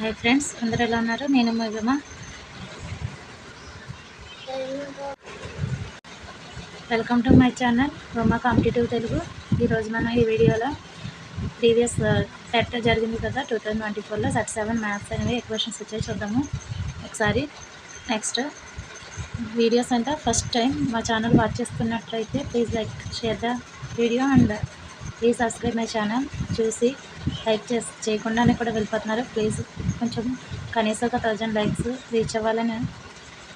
Hi friends, అందరూ ఎలా ఉన్నారు? నేను Mahima. Welcome to my channel Uma competitive Telugu. ఈరోజు మనం ఈ వీడియోలో ప్రీవియస్ సెట్ జరిగింది కదా 2024లో సెట్ 7 మ్యాథ్స్ అనేవి ఎక్వేషన్స్ వచ్చాయి, చూద్దాము ఒకసారి. నెక్స్ట్ వీడియోస్ అంటే ఫస్ట్ టైం మా ఛానల్ వాచ్ చేస్తున్నట్లయితే please like, share the video and please subscribe my channel. చూసి లైక్ చేయకుండానే కూడా వెళ్ళిపోతున్నారు. ప్లీజ్ కొంచెం కనీసం ఒక 1000 లైక్స్ రీచ్ అవ్వాలని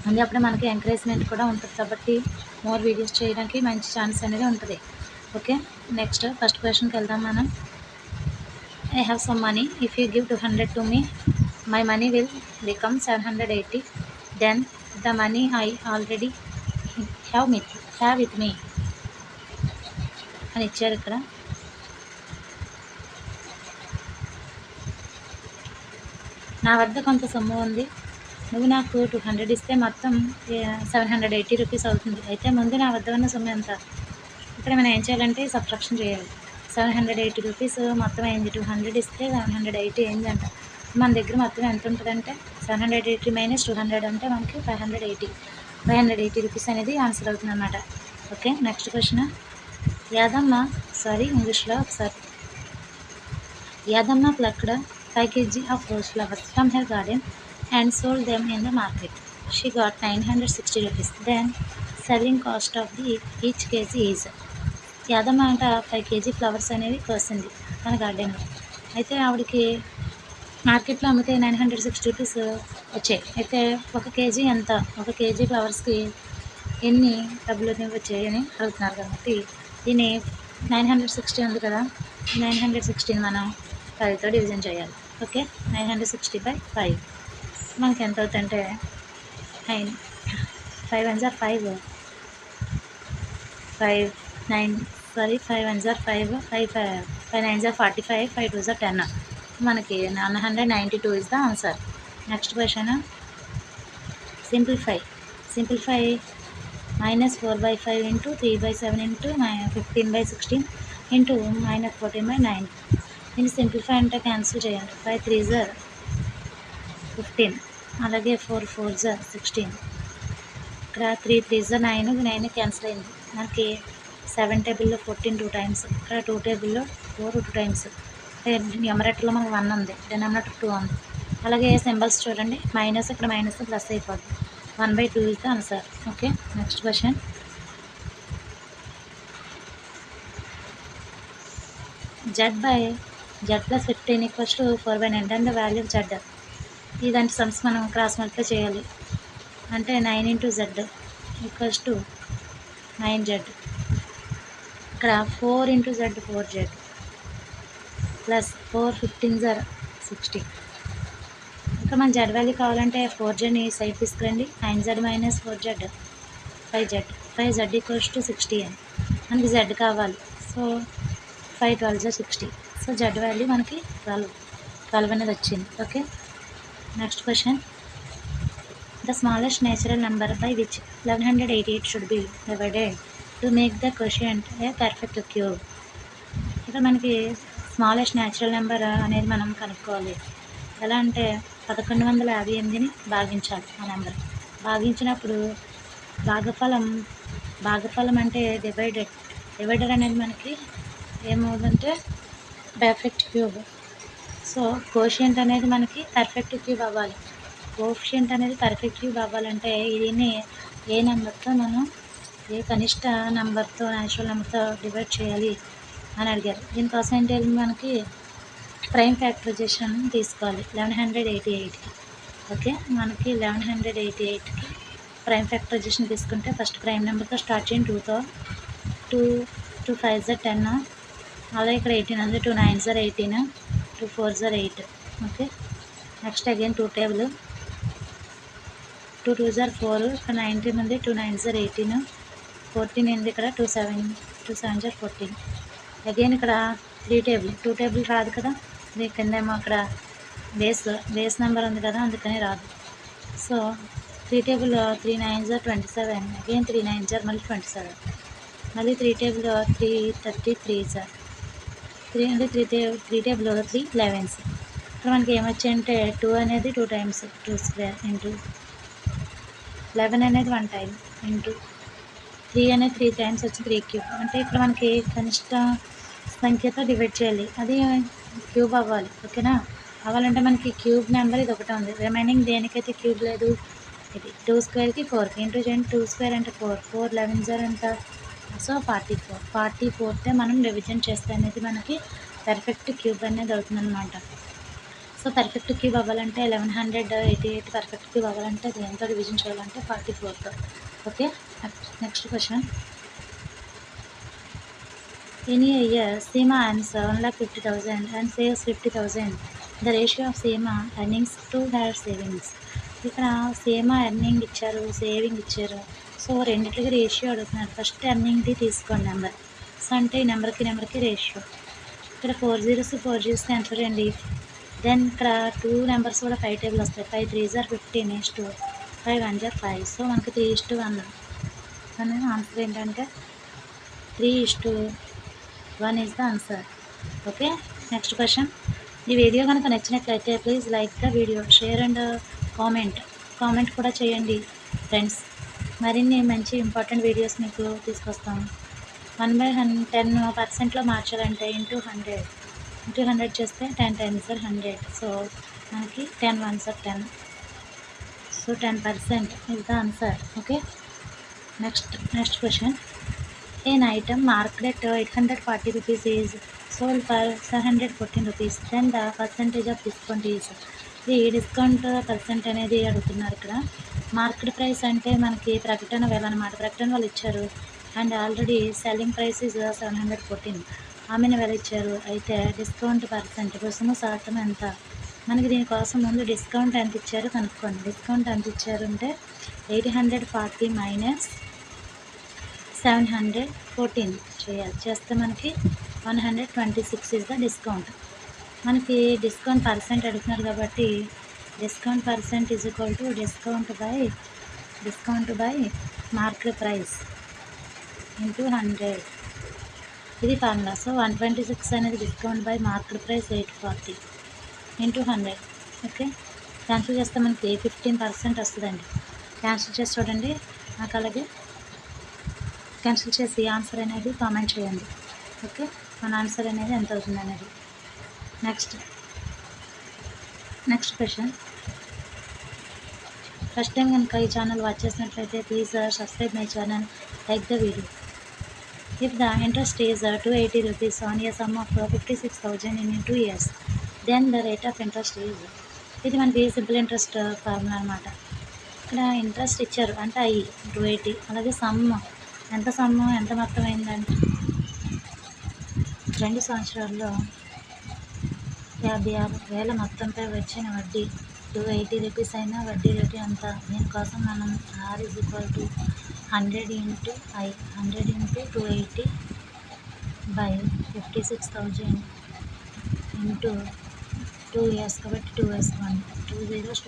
ఉంది. అప్పుడే మనకి ఎంకరేజ్మెంట్ కూడా ఉంటుంది కాబట్టి మోర్ వీడియోస్ చేయడానికి మంచి ఛాన్స్ అనేది ఉంటుంది. ఓకే, నెక్స్ట్ ఫస్ట్ క్వశ్చన్కి వెళ్దాం మనం. I have some money. If you give 200 to me, my money will become 780. Then the money I already have with me అని ఇచ్చారు ఇక్కడ. నా వద్ద కొంత సొమ్ము ఉంది, నువ్వు నాకు 200 ఇస్తే మొత్తం 780 రూపీస్ అవుతుంది. అయితే ముందు నా వద్ద ఉన్న సొమ్ము ఎంత? ఇక్కడ మనం ఏం చేయాలంటే సబ్ట్రాక్షన్ చేయాలి. 780 రూపీస్ మొత్తం అయింది, 200 ఇస్తే 780 అయింది అంట. మన దగ్గర మొత్తం ఎంత ఉంటుందంటే 780 మైనస్ 200 అంటే మనకి 580 రూపీస్ అనేది ఆన్సర్ అవుతుంది అన్నమాట. Okay, next question. ఇంగ్లీష్లో ఒకసారి. Yadamma plucked 5 kg of rose flowers from her garden and sold them in the market. She got 960 rupees. Then selling cost of each kg is. Yadamma అంట 5 kg ఫ్లవర్స్ అనేవి కోసింది మన గార్డెన్లో. అయితే ఆవిడకి మార్కెట్లో అమ్మితే 960 రూపీస్ వచ్చాయి. అయితే 1 kg ఎంత, 1 kg ఫ్లవర్స్కి ఎన్ని డబ్బులు వచ్చాయి అని అడుగుతున్నారు. కాబట్టి దీన్ని 960 ఉంది కదా, 960 మనం 5తో డివిజన్ చేయాలి. ఓకే, 960/5 మనకి ఎంత అవుతుందంటే 5 1 5 5 9 5 1 5 5 9 45 5 2 10. మనకి 992 is the answer. Next question. Simplify -4/5 into 3/7 into 15/16 into -14/9. దీన్ని సింప్లిఫై అంటే క్యాన్సిల్ చేయండి. 5 3s 15, అలాగే 4 4s 16. ఇక్కడ 3 3s 9, 9 క్యాన్సిల్ అయింది. మనకి 7 టేబుల్లో 14 2 టైమ్స్, ఇక్కడ 2 టేబుల్లో 4 2 టైమ్స్. న్యూమరేటర్లో మనకు 1 ఉంది, డినామినేటర్ 2 ఉంది. అలాగే సింబల్స్ చూడండి, మైనస్ ఇక్కడ మైనస్ ప్లస్ అయిపోద్ది. 1/2 is the answer. Okay, next question. Z plus 15 equals to 4/9 and the value of Z. ఇదంటే సమ్స్ మనం క్రాస్ మల్టిప్లై చేయాలి. అంటే 9 into Z equals to 9Z. ఇక్కడ 4 into Z 4Z plus 4 15s 60. ఇక్కడ మన Z value కావాలంటే 4Zని side తీసుకురండి. 9Z minus 4Z 5Z equals to 60 అని మనకి Z కావాలి. So 5 12s 60. So Z value మనకి 12 అనేది వచ్చింది. Okay, next question. The smallest natural number by which 1188 should be divided to make the quotient a perfect cube. ఇక్కడ మనకి smallest natural number అనేది మనం కనుక్కోవాలి. ఎలా అంటే 1158ని భాగించాలి. ఆ నెంబర్ భాగించినప్పుడు భాగఫలం అంటే డివైడర్ అనేది మనకి ఏమవుతుందంటే పర్ఫెక్ట్ క్యూబ్. సో కోషియంట్ అనేది మనకి పర్ఫెక్ట్ క్యూబ్ అవ్వాలి. కోషియంట్ అనేది పర్ఫెక్ట్ క్యూబ్ అవ్వాలంటే దీన్ని ఏ నెంబర్తో మనం ఏ కనిష్ట నెంబర్తో న్యాచురల్ నెంబర్తో డివైడ్ చేయాలి అని అడిగారు. దీనికోసం ఏంటి, మనకి ప్రైమ్ ఫ్యాక్టరైజేషన్ తీసుకోవాలి 1188కి. ఓకే, మనకి 1188కి ప్రైమ్ ఫ్యాక్టరైజేషన్ తీసుకుంటే ఫస్ట్ ప్రైమ్ నెంబర్తో స్టార్ట్ చేయండి. 2తో 2 5s 10, అలాగే ఇక్కడ 18 ఉంది. 2 9s 18, 2 4s 8. Okay, next again 2 table, 2 2s 4, ఇక్కడ 19 ఉంది. 2 9s 18, 14 ఉంది. ఇక్కడ 2 7s 14. అగైన్ ఇక్కడ 3 టేబుల్, 2 టేబుల్ రాదు కదా, కిందేమో అక్కడ బేస్ నెంబర్ ఉంది కదా, అందుకని రాదు. So 3 table 3 9s 27, again 3 9s మళ్ళీ 27, మళ్ళీ 3 టేబుల్ 3 33s 3 అంటే 3 టేబుల్ 3 11s, ఇక్కడ మనకి ఏమొచ్చాయంటే 2 అనేది 2 టైమ్స్ 2 స్క్వేర్ ఇంటూ 11 అనేది 1 టైం ఇంటూ 3 అనేది 3 టైమ్స్ వచ్చి 3 క్యూబ్. అంటే ఇక్కడ మనకి కనిష్ట సంఖ్యతో డివైడ్ చేయాలి, అది క్యూబ్ అవ్వాలి. ఓకేనా? అవ్వాలంటే మనకి క్యూబ్ నెంబర్ ఇది ఒకటే ఉంది. రిమైనింగ్ దేనికైతే క్యూబ్ లేదు ఇది 2 స్క్వేర్కి 4 ఇంటూ చేయండి. 2 స్క్వేర్ అంటే 4 4 11 0 ఎంత? సో 44 44తే మనం డివిజన్ చేస్తే అనేది మనకి పర్ఫెక్ట్ క్యూబ్ అనేది అవుతుందన్నమాట. సో పర్ఫెక్ట్ క్యూబ్ అవ్వాలంటే 1188 పర్ఫెక్ట్ క్యూబ్ అవ్వాలంటే దేంతో డివిజన్ చేయాలంటే 44తో. Okay, next question. In a year, Seema earns 1,50,000 and saves 50,000. The ratio of Seema earnings to her savings. ఇక్కడ సేమా ఎర్నింగ్ ఇచ్చారు, సేవింగ్ ఇచ్చారు. సో రెండింటికి రేషియో అడుగుతున్నారు. ఫస్ట్ ఎర్నింగ్ది తీసుకోండి నెంబర్. సో అంటే ఈ నెంబర్కి రేషియో. ఇక్కడ 4 zeros 4 zeros క్యాన్సిల్ చేయండి. దెన్ ఇక్కడ 2 నెంబర్స్ కూడా 5 టేబుల్ వస్తాయి. 5 3s are 15 is 5 1s are 5. So మనకి 3:1 అని ఆన్సర్ ఏంటంటే 3:1 is the answer. Okay, next question. ఈ వీడియో కనుక నచ్చినట్లయితే please like the video, share and comment కూడా చేయండి ఫ్రెండ్స్. మరిన్ని మంచి ఇంపార్టెంట్ వీడియోస్ మీకు తీసుకొస్తాము. 1/10% మార్చాలంటే ఇంటూ 100 చేస్తే 10 times 100. సో మనకి 10 1s are 10. So 10% is the answer. Okay, next question. An item marked at 840 rupees is sold for 714 rupees. Then the percentage of discount is. ఈ డిస్కౌంట్ పర్సెంట్ అనేది అడుగుతున్నారు. ఇక్కడ market price అంటే మనకి ప్రకటన వేల అనమాట. ప్రకటన వాళ్ళు ఇచ్చారు and already selling price is 714. ఆమెను వేల ఇచ్చారు. అయితే డిస్కౌంట్ పర్సెంట్ రుసుము శాతం ఎంత? మనకి దీనికోసం ముందు డిస్కౌంట్ ఎంత ఇచ్చారో కనుక్కోండి. డిస్కౌంట్ ఎంత ఇచ్చారు అంటే 840 మైనస్ 714 చేయాలి. చేస్తే మనకి 126 ఇస్ ద డిస్కౌంట్. మనకి డిస్కౌంట్ పర్సెంట్ అడుగుతున్నారు కాబట్టి discount percent is equal to discount by market price into 100. ఇది ఫార్ములా. సో 126 అనేది discount by market price 840 into 100. Okay, cancel చేస్తే మనకి 15% వస్తుందండి. క్యాన్సిల్ చేసి చూడండి. నాకు అలాగే క్యాన్సిల్ చేసి ఆన్సర్ అనేది కామెంట్ చేయండి. ఓకే, మన ఆన్సర్ అనేది ఎంత అవుతుంది అనేది. Next question. ఫస్ట్ టైం కనుక ఈ ఛానల్ వాచ్ చేసినట్లయితే please subscribe my channel, like the video. If the interest is 280 rupees on a sum of 56,000 in 2 years, then the rate of interest is. ఇది మనకి simple interest formula అనమాట. ఇక్కడ interest ఇచ్చారు అంటే అయ్యి 280. అలాగే సమ్ము ఎంత మొత్తం అయిందంటే 2 సంవత్సరాల్లో 56,000 మొత్తంపై వచ్చిన వడ్డీ 280 rupees అయినా వడ్డీ రేటు ఎంత? దీనికోసం మనం R is equal to 100 into I, 100 into 280 by 56,000 into 2 years కాబట్టి 2 వేసుకోండి. 2 zeros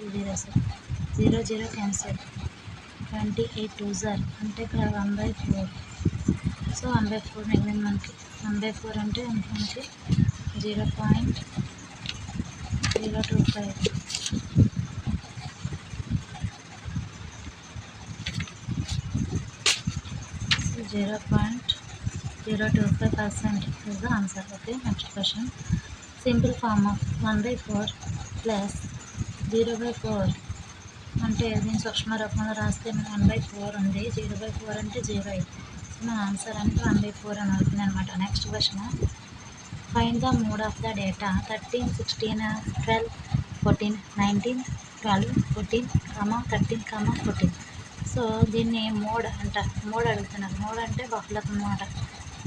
0 0 క్యాన్సిల్. 28 2s are అంటే ఇక్కడ 1/4. సో 1/4 మిగిలింది మనకి. 1/4 అంటే మనకి 0.025. 0.025% is the answer. Okay, next question. Simple form of 1/4 plus 0/4 అంటే దీని సూక్ష్మ రూపంలో రాస్తే మన 1/4 ఉంది. 0/4 అంటే 0 అయింది. సో మన ఆన్సర్ అంటే 1/4 అని అవుతుంది అనమాట. Next question. Find the mode of the data 13 16 12 14 19 12 14 13 14. So దీన్ని మోడ్ అడుగుతున్నారు. మోడ్ అంటే బహుళకం అన్నమాట.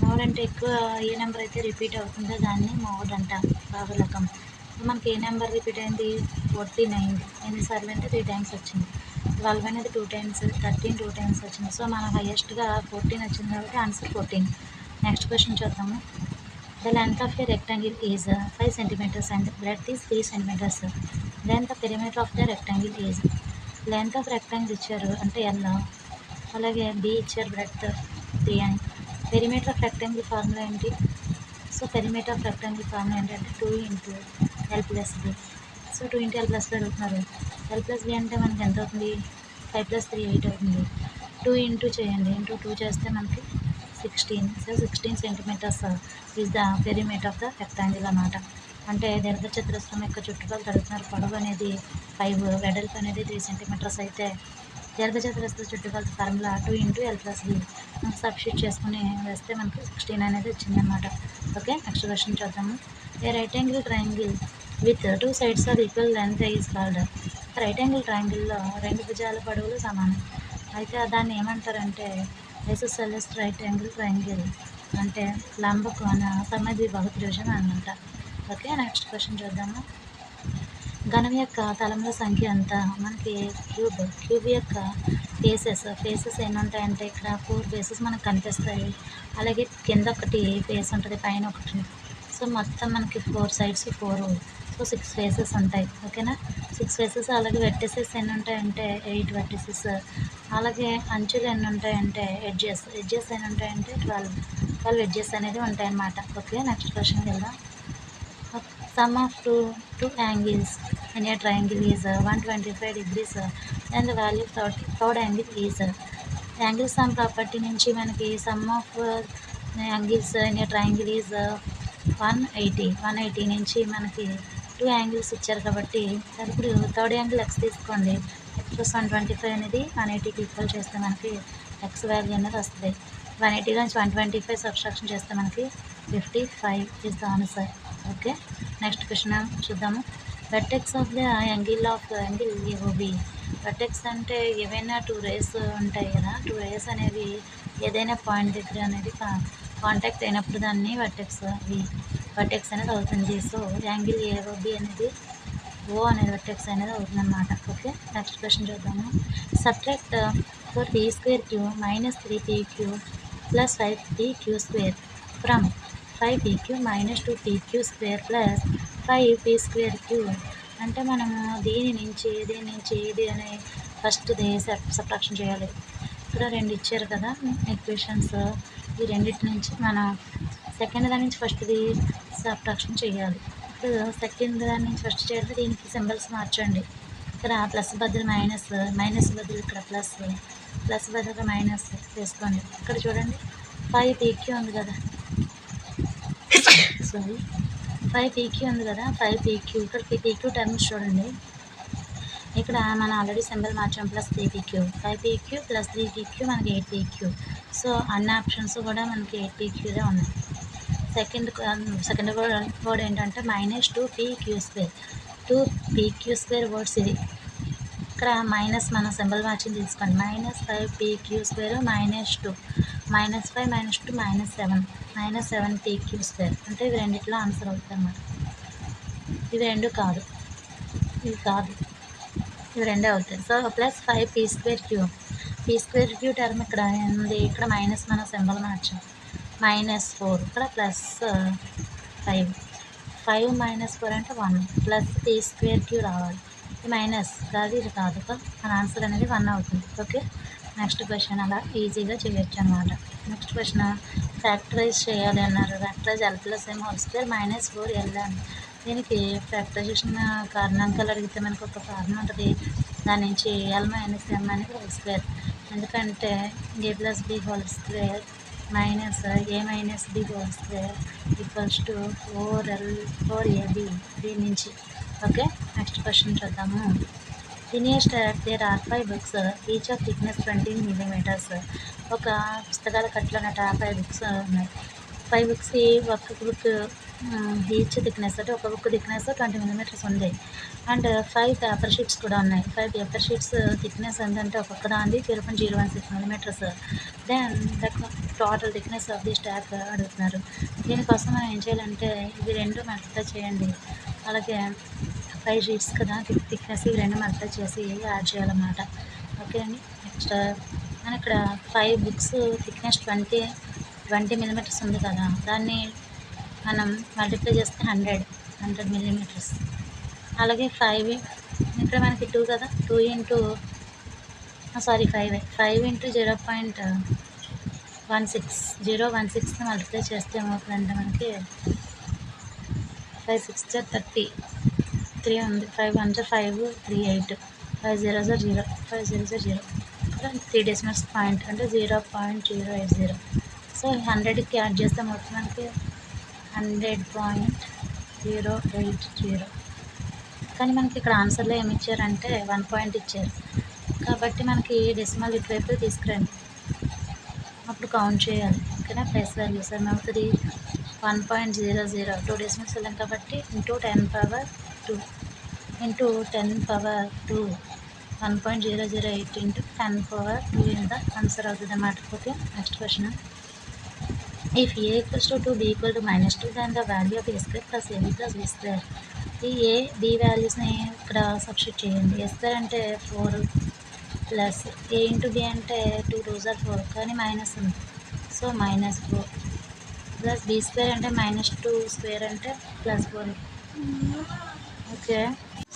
మోడ్ అంటే ఎక్కువ ఏ నెంబర్ అయితే రిపీట్ అవుతుందో దాన్ని మోడ్ అంటాం, బహుళకం. మనకి ఏ నెంబర్ రిపీట్ అయింది? 49. ఎన్నిసార్లు అంటే 3 times వచ్చింది. 12 అనేది 2 times, 13 2 times వచ్చింది. సో మన హైయెస్ట్గా 14 వచ్చింది కాబట్టి ఆన్సర్ 14. నెక్స్ట్ క్వశ్చన్ చూద్దాము. The length of a rectangle is 5 centimeters and breadth is 3 centimeters. Then the perimeter of the rectangle is. Length of rectangle ఇచ్చారు అంటే L, అలాగే B ఇచ్చారు బ్రెడ్త్ 3 అని. పెరిమీటర్ ఆఫ్ రెక్టాంగిల్ ఫార్ములా ఏంటి? So perimeter of rectangle formula ఏంటంటే 2 into L plus B. So 2 into L plus B అడుగుతున్నారు. L plus B అంటే మనకి ఎంత అవుతుంది? 5 + 3 8 అవుతుంది. 2 ఇంటూ చేయండి, ఇంటూ 2 చేస్తే మనకి 16. So 16 centimetres is the perimeter of the rectangle అన్నమాట. అంటే దీర్ఘచతురస్రం యొక్క చుట్టుకొలత అడుగుతున్నారు. పొడవు అనేది 5, వెడల్పు అనేది 3 సెంటీమీటర్స్ అయితే దీర్ఘచతురస్ర చుట్టుకొలత formula 2 into L plus B substitute చేసుకుని వేస్తే మనకి 16 అనేది వచ్చిందనమాట. ఓకే, నెక్స్ట్ క్వశ్చన్ చూద్దాము. A right angle triangle with 2 sides of equal length is called. Right angle ట్రయాంగిల్లో 2 భుజాల పొడవులు సమానం అయితే దాన్ని ఏమంటారంటే ఐసోసెలస్ రైట్ యాంగిల్ ట్రయాంగిల్, అంటే లంబకోణ సమద్విబాహు త్రిభుజం అనమాట. ఓకే, నెక్స్ట్ క్వశ్చన్ చూద్దాము. ఘనం యొక్క తలముల సంఖ్య ఎంత? మనకి క్యూబ్ యొక్క ఫేసెస్ ఎన్ని ఉంటాయంటే ఇక్కడ 4 ఫేసెస్ మనకు కనిపిస్తాయి. అలాగే కింద ఒకటి ఫేస్ ఉంటుంది, పైన ఒకటి. సో మొత్తం మనకి 4 సైడ్స్ 4, సో 6 ఫేసెస్ ఉంటాయి. ఓకేనా, 6 ఫేసెస్. అలాగే వెర్టిసెస్ ఎన్ని ఉంటాయంటే 8 వెర్టిసెస్. అలాగే అంచులు ఎన్ని ఉంటాయంటే ఎడ్జెస్ ఎన్ని ఉంటాయంటే 12 ఎడ్జెస్ అనేది ఉంటాయి అన్నమాట. ఓకే, నెక్స్ట్ క్వశ్చన్కి వెళ్దాం. Sum of two angles in a triangle is 125 degrees and the value of third angle is. Angle sum property నుంచి మనకి sum of angles in a triangle is 180 నుంచి మనకి 2 యాంగిల్స్ ఇచ్చారు కాబట్టి ఇప్పుడు థర్డ్ యాంగిల్ x తీసుకోండి. x + 125 అనేది 180కి equal చేస్తే మనకి x వాల్యూ అనేది వస్తుంది. 180 నుంచి 125 సబ్ట్రాక్షన్ చేస్తే మనకి 55 is the answer. Okay, next question చూద్దాము. Vertex of the angle AOB. Vertex అంటే ఏవైనా 2 రేస్ ఉంటాయి కదా, 2 రేస్ అనేవి ఏదైనా పాయింట్ దగ్గర అనేది కాంటాక్ట్ అయినప్పుడు దాన్ని వెర్టెక్స్ అనేది అవుతుంది. సో యాంగిల్ ఏఓబి అనేది ఓ అనేది వెర్టెక్స్ అనేది అవుతుంది అన్నమాట. ఓకే, నెక్స్ట్ క్వశ్చన్ చూద్దాము. Subtract 4p² - 3pq + 5pq² from 5pq - 2pq² + 5p²q. అంటే మనము దీని నుంచి ఇది అనే ఫస్ట్ది సబ్ట్రాక్షన్ చేయాలి. ఇక్కడ 2 ఇచ్చారు కదా ఈక్వేషన్స్, ఈ రెండింటి నుంచి మనం సెకండ్ దాని నుంచి ఫస్ట్ది సబ్ట్రాక్షన్ చేయాలి. ఇప్పుడు సెకండ్ దాని నుంచి ఫస్ట్ చేయాలి. దీనికి సింబల్స్ మార్చండి. ఇక్కడ ప్లస్ బదులు మైనస్ బదులు ఇక్కడ ప్లస్ బదులు మైనస్ వేసుకోండి. ఇక్కడ చూడండి 5pq ఉంది కదా, 5pq ఉంది కదా, 5pq. ఇక్కడ pq టర్మ్స్ చూడండి. ఇక్కడ మనం already symbol మార్చాం, +3pq. 5pq + 3pq మనకి 8pq. సో అన్ని ఆప్షన్స్ కూడా మనకి 8pqదే ఉన్నాయి. సెకండ్ వర్డ్ ఏంటంటే -2pq². 2pq² వర్డ్స్ ఇది. ఇక్కడ మైనస్ మనం సింబల్ మార్చింది తీసుకోండి. -5pq² -2 -5 -2 -7 అంటే ఇవి రెండిట్లో ఆన్సర్ అవుతుంది అన్నమాట. ఇవి రెండు కాదు, ఇవి రెండే అవుతాయి. So +5p²q. p²q టర్మ్ ఇక్కడ ఉంది. ఇక్కడ మైనస్ మనం సింబల్ మార్చాం. -4 ఇక్కడ +5 -4 అంటే 1 +p²q రావాలి. మైనస్ కాదు, ఇది కాదు. మన ఆన్సర్ అనేది 1 అవుతుంది. ఓకే, నెక్స్ట్ క్వశ్చన్ అలా ఈజీగా చేయొచ్చు అనమాట. నెక్స్ట్ క్వశ్చన్ ఫ్యాక్టరైజ్ చేయాలి అన్నారు. Factorise L + m² - 4L. దీనికి ఫ్యాక్టరైజేషన్ కారణాంకాలు అడిగితే మనకు ఒక ఫార్ములా ఉంటుంది. దాని నుంచి L - m అనేది హోల్². ఎందుకంటే a + b² - a - b² = 4ab దీని నుంచి. ఓకే, నెక్స్ట్ క్వశ్చన్ చూద్దాము. In a stack there are 5 books, each of thickness 20 mm. ఒక పుస్తకాల కట్టలో 5 బుక్స్ ఉన్నాయి. 5 బుక్స్కి ఒక్క బుక్ ఈచ్ థిక్నెస్ అంటే ఒక బుక్ థిక్నెస్ 20 mm ఉంది. అండ్ 5 పేపర్ షీట్స్ కూడా ఉన్నాయి. 5 పేపర్ షీట్స్ థిక్నెస్ ఏంటంటే ఒక్కొక్క దాని 0.016 mm. Then the total thickness of the stack అడుగుతున్నారు. దీనికోసం మనం ఏం చేయాలంటే ఇవి రెండు మల్టిప్లై చేయండి. అలాగే 5 షీట్స్ కదా థిక్నెస్, ఇవి రెండు మల్టిప్లై చేసి యాడ్ చేయాలన్నమాట. ఓకే అండి, నెక్స్ట్ మనం ఇక్కడ 5 బుక్స్ థిక్నెస్ 20 mm ఉంది కదా, దాన్ని మనం మల్టిప్లై చేస్తే 100 mm. అలాగే 5 ఇక్కడ మనకి 2 కదా, 5 ఇంటూ 0.16 మల్టిప్లై చేస్తే ఏమవుతుందంటే మనకి 5 6 30 3 ఉంది. 5 1 జా 5 3 8 5 0 జా 0 5 0 జా 0 ఇక్కడ 3 డెసిమల్స్ పాయింట్ అంటే 0.080. సో 100కి యాడ్ చేస్తే మొత్తం మనకి 100.080. కానీ మనకి ఇక్కడ ఆన్సర్లో ఏమి ఇచ్చారంటే 1 పాయింట్ ఇచ్చారు కాబట్టి మనకి డెసిమల్ ఇటువైపు తీసుకురండి, అప్పుడు కౌంట్ చేయాలి. ఓకేనా? ప్లస్ వాల్యూస్ ఏమవుతుంది 1.00 2 డెసిమల్స్ వెళ్ళాం కాబట్టి into 10 power 2 into 10 power 2 1.008 into 10 power 2 ఇంత ఆన్సర్ అవుతుంది అన్నమాట. Okay, next question. If a equals to 2, b equal to -2, then the value of a square plus ab plus b square. ఈ A B వాల్యూస్ని ఇక్కడ substitute చేయండి. ఏ square అంటే 4 plus ఏ into B అంటే 2 2 4 కానీ మైనస్ ఉంది, సో -4 ప్లస్ బి స్క్వేర్ అంటే -2 square అంటే +4. ఓకే,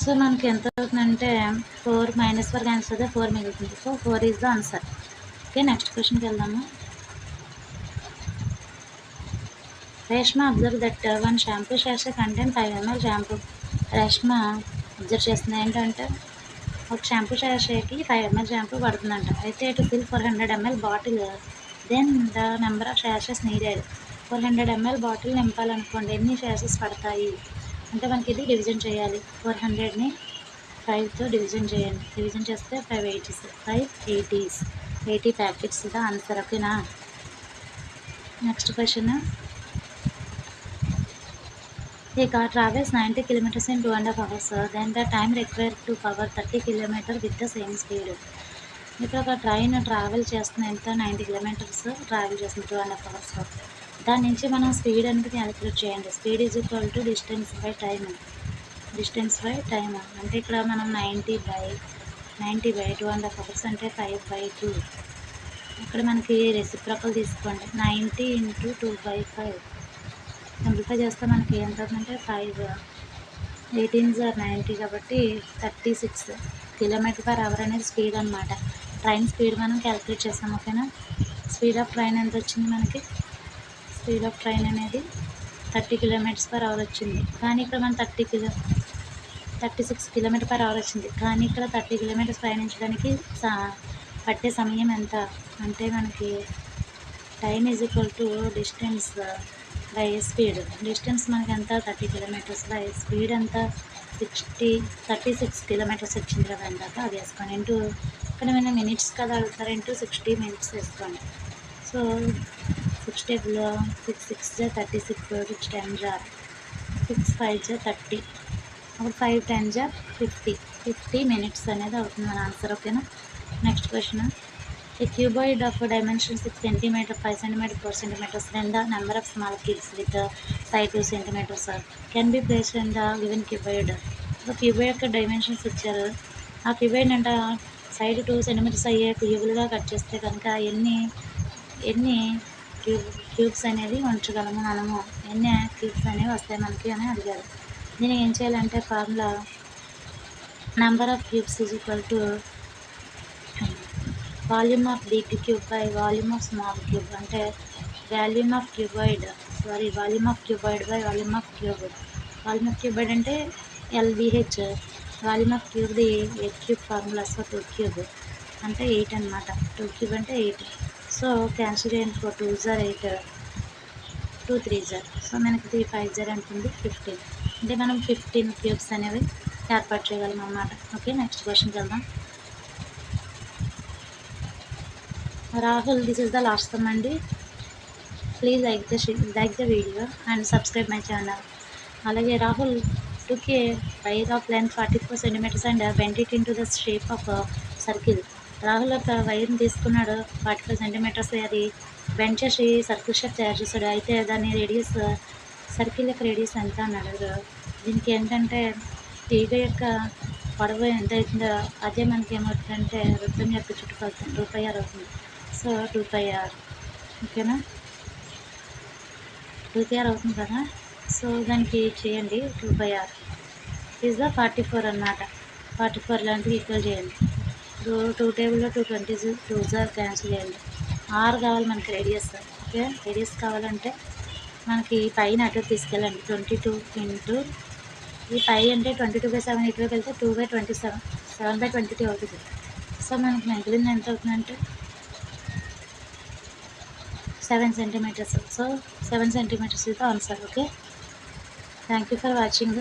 సో మనకి ఎంత అవుతుందంటే 4 -4 క్యాన్సిల్ అయితే 4 మిగులుతుంది. So 4 is the answer. Okay, next క్వశ్చన్కి వెళ్దాము. Reshma observe that one shampoo sachet content 5 ml shampoo. Reshma observe చేస్తుంది ఏంటంటే ఒక షాంపూ షాషేకి 5 ml షాంపూ పడుతుందంట. అయితే to fill 400 ml bottle then the number of షాషెస్ నీడెడ్. 400 ml బాటిల్ నింపాలనుకోండి, ఎన్ని షాషెస్ పడతాయి అంటే మనకి ఇది డివిజన్ చేయాలి. 400ని 5తో డివిజన్ చేయండి. డివిజన్ చేస్తే 5 80s 80 ప్యాకెట్స్ ద ఆన్సర్. ఓకేనా? Next question. A car travels 90 kilometers in 2.5 hours. Then the time required to cover 30 kilometers with the same speed. ఇప్పుడు ఒక ట్రైన్ ట్రావెల్ చేస్తుంది, ఎంత 90 kilometers ట్రావెల్ చేస్తుంది 2.5 hours. దాని నుంచి మనం స్పీడ్ అనేది క్యాలిక్యులేట్ చేయండి. Speed is equal to distance by time. అంటే ఇక్కడ మనం 90 బై 2.5 hours అంటే 5/2. ఇక్కడ మనకి రెసిప్రకల్ తీసుకోండి. 90 × 2/5 సింప్లిఫై చేస్తే మనకి ఎంత అవుతుందంటే 5 18s are 90 కాబట్టి 36 km/h అనేది స్పీడ్ అనమాట. ట్రైన్ స్పీడ్ మనం క్యాలిక్యులేట్ చేస్తాం. ఓకేనా? స్పీడ్ ఆఫ్ ట్రైన్ ఎంత వచ్చింది మనకి? స్పీడ్ ఆఫ్ ట్రైన్ అనేది 30 km/h వచ్చింది. కానీ ఇక్కడ మనం 36 km/h వచ్చింది. కానీ ఇక్కడ 30 kilometers ప్రయాణించడానికి పట్టే సమయం ఎంత అంటే మనకి time is equal to distance by speed. Distance మనకి ఎంత 30 kilometers బై స్పీడ్ ఎంత 36 kilometers వచ్చింది కదా ఇందాక, అది వేసుకోండి. ఇంటూ ఇక్కడ మన మినిట్స్ కదా అడుగుతారు, ఇంటూ 60 minutes వేసుకోండి. సో 6 టేబుల్లో 6 6 36 6 10 6 5 30 అప్పుడు 5 10 50 minutes అనేది అవుతుంది మన ఆన్సర్. ఓకేనా? Next question. A cuboid of dimension 6 cm, 5 cm, 4 cm, then the number of small cubes with size 2 cm can be placed in the given cuboid. The cuboid యొక్క dimensions ఇచ్చారు. ఆ cuboid అంటే side 2 cm అయ్యే క్యూబులుగా cut చేస్తే కనుక ఎన్ని cubes అనేవి ఉంచగలము మనము, ఎన్ని క్యూబ్స్ అనేవి వస్తాయి మనకి అని అడిగారు. దీన్ని ఏం చేయాలంటే formula number of cubes is equal to volume of big cube by volume of small cube. అంటే volume of cuboid by volume of cube. Volume of cuboid అంటే LBH. వాల్యూమ్ ఆఫ్ క్యూబ్ది 8 క్యూబ్ ఫార్ములా. సో 2 క్యూబ్ అంటే 8 అనమాట. 2 cube అంటే 8. So cancel చేయండి. 4 2s are 8, 2 3s are. So మనకి 3 5s are ఉంటుంది 15. అంటే మనం 15 క్యూబ్స్ అనేవి ఏర్పాటు చేయగలం అన్నమాట. ఓకే, నెక్స్ట్ క్వశ్చన్కి వెళ్దాం. Rahul, this is the last sum అండి. Please like the video and subscribe my channel. అలాగే Rahul took a wire of length 44 centimeters and bent it into the shape of a circle. Rahul ఒక వైర్ని తీసుకున్నాడు 44 centimeters, అది bend చేసి circle shape తయారు చేశాడు. అయితే దాని రేడియస్ సర్కిల్ యొక్క రేడియస్ ఎంత అన్నాడు. దీనికి ఏంటంటే తీగ యొక్క పొడవు ఎంత అవుతుందో అదే మనకి ఏమవుతుందంటే వృత్తం యొక్క చుట్టుకొలత 2πr అవుతుంది. So 2πr. ఓకేనా? 2πr అవుతుంది కదా. సో దానికి చేయండి 2πr ఈజ్ ద 44 అన్నమాట. 44 లాంటివి ఈక్వల్ చేయండి. 2 టేబుల్లో 220 2s క్యాన్సిల్ చేయండి. r కావాలి మనకి రేడియస్. ఓకే, రేడియస్ కావాలంటే మనకి పైన అటు తీసుకెళ్ళండి. 22 × ఈ పై అంటే 22/7 ఇటువైపు వెళ్తే 2/27 7/22 అవుతుంది. సో మనకి మిగిలింది ఎంత అవుతుందంటే 7 centimeters. So 7 centimeters is the answer. Okay, thank you for watching.